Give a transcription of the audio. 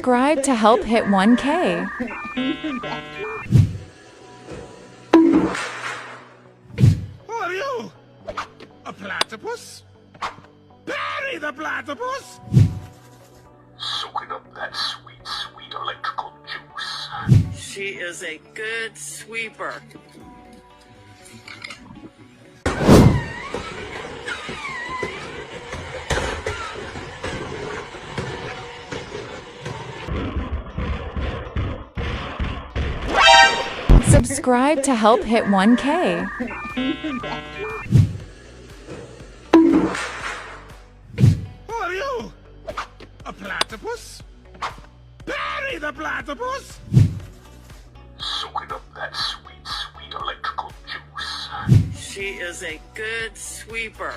Subscribe to help hit 1K. Who are you? A platypus? Bury the platypus! Soaking up that sweet, sweet electrical juice. She is a good sweeper. Subscribe to help hit 1K. Who are you? A platypus? Bury the platypus! Soaking up that sweet, sweet electrical juice. She is a good sweeper.